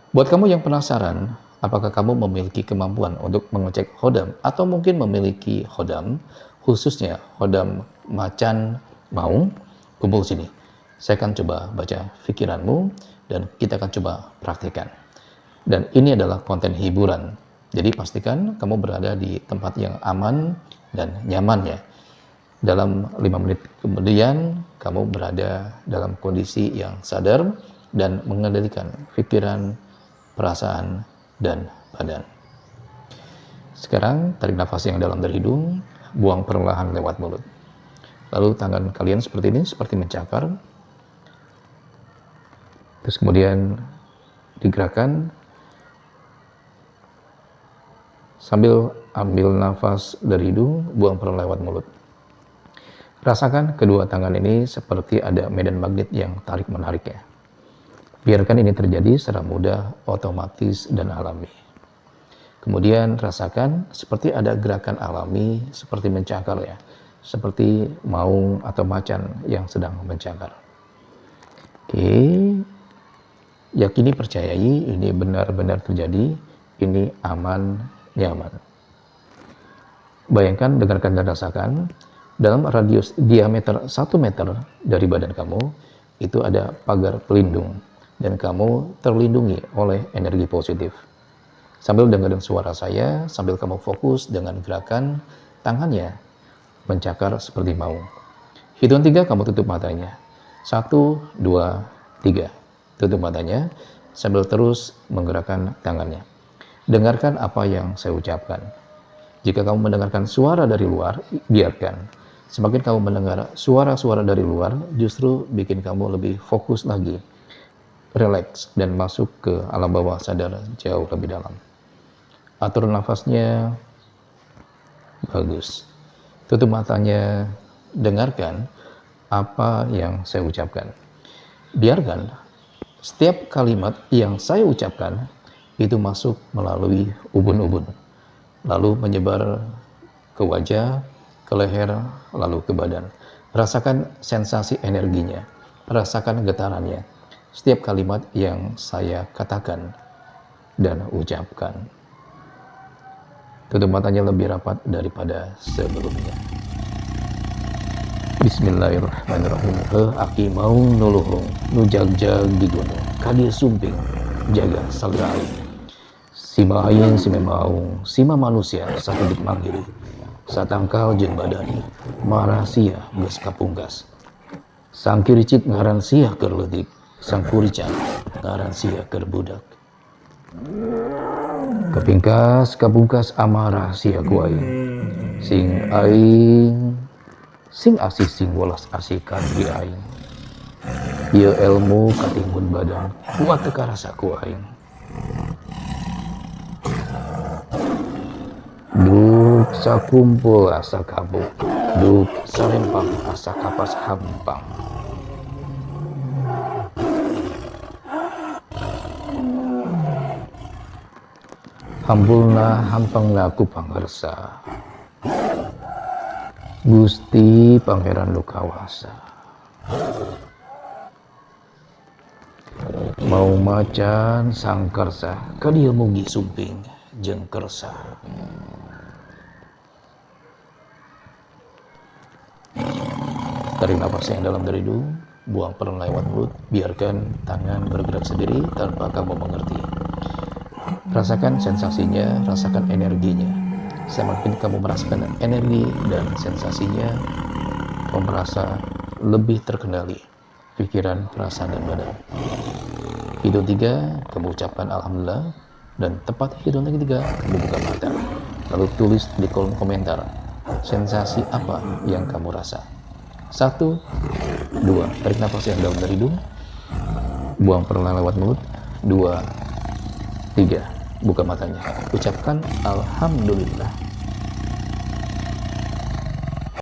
Buat kamu yang penasaran, apakah kamu memiliki kemampuan untuk mengecek hodam atau mungkin memiliki hodam, khususnya hodam macan maung, kumpul sini. Saya akan coba baca pikiranmu dan kita akan coba praktikkan. Dan ini adalah konten hiburan. Jadi pastikan kamu berada di tempat yang aman dan nyaman ya. Dalam 5 menit kemudian kamu berada dalam kondisi yang sadar dan mengendalikan pikiran, perasaan, dan badan. Sekarang tarik nafas yang dalam dari hidung, buang perlahan lewat mulut. Lalu tangan kalian seperti ini, seperti mencakar. Terus kemudian digerakkan sambil ambil nafas dari hidung, buang perlahan lewat mulut. Rasakan kedua tangan ini seperti ada medan magnet yang tarik-menariknya. Biarkan ini terjadi secara mudah, otomatis, dan alami. Kemudian rasakan seperti ada gerakan alami, seperti mencakar ya. Seperti maung atau macan yang sedang mencakar. Oke. Yakini, percayai, ini benar-benar terjadi, ini aman, nyaman. Bayangkan, dengarkan, dan rasakan, dalam radius diameter 1 meter dari badan kamu, itu ada pagar pelindung, dan kamu terlindungi oleh energi positif. Sambil dengerin suara saya, sambil kamu fokus dengan gerakan tangannya, mencakar seperti maung. Hitungan 3, kamu tutup matanya. 1, 2, 3. Tutup matanya, sambil terus menggerakkan tangannya. Dengarkan apa yang saya ucapkan. Jika kamu mendengarkan suara dari luar, biarkan. Semakin kamu mendengar suara-suara dari luar, justru bikin kamu lebih fokus lagi, relax, dan masuk ke alam bawah sadar jauh lebih dalam. Atur nafasnya, bagus. Tutup matanya, dengarkan apa yang saya ucapkan. Biarkan setiap kalimat yang saya ucapkan itu masuk melalui ubun-ubun, lalu menyebar ke wajah, ke leher, lalu ke badan. Rasakan sensasi energinya, rasakan getarannya. Setiap kalimat yang saya katakan dan ucapkan. Tutup matanya lebih rapat daripada sebelumnya. Bismillahirrahmanirrahim. Aki maung nuluhung, nujagjag di gunung, kadia sumping, jaga salra aing. Sima aing, sima maung, sima manusia, sakudik manggil, satangkal jeung badani, marasia geus kapungkas. Sang kiricik ngaran sia keur leutik, sang kurican ngaran sia keur budak. Kepingkas kapungkas amarah sia ku aing. Sing aing sing asih sing welas asikan di aing. Ieu ilmu katimbun badan, kuat teu karasa ku aing. Duk sakumpul asa kabuk, duk sarempang asa kapas hampang. Hampulna hampangna ku pangarsa, Gusti Pangeran nu kawasa. Mau macan sang karsa, kadia mugi sumping jeung kersa. Tarik nafas yang dalam dari hidung, buang perlahan lewat mulut, biarkan tangan bergerak sendiri tanpa kamu mengerti. Rasakan sensasinya, rasakan energinya. Semakin kamu merasakan energi dan sensasinya, kamu merasa lebih terkendali pikiran, perasaan, dan badan. Hitung 3, kamu ucapkan Alhamdulillah, dan tepat hitung lagi 3, kamu buka mata. Lalu tulis di kolom komentar, sensasi apa yang kamu rasa. 1, 2, tarik nafas yang dalam dari hidung, buang perlahan lewat mulut. 2, 3, buka matanya. Ucapkan Alhamdulillah.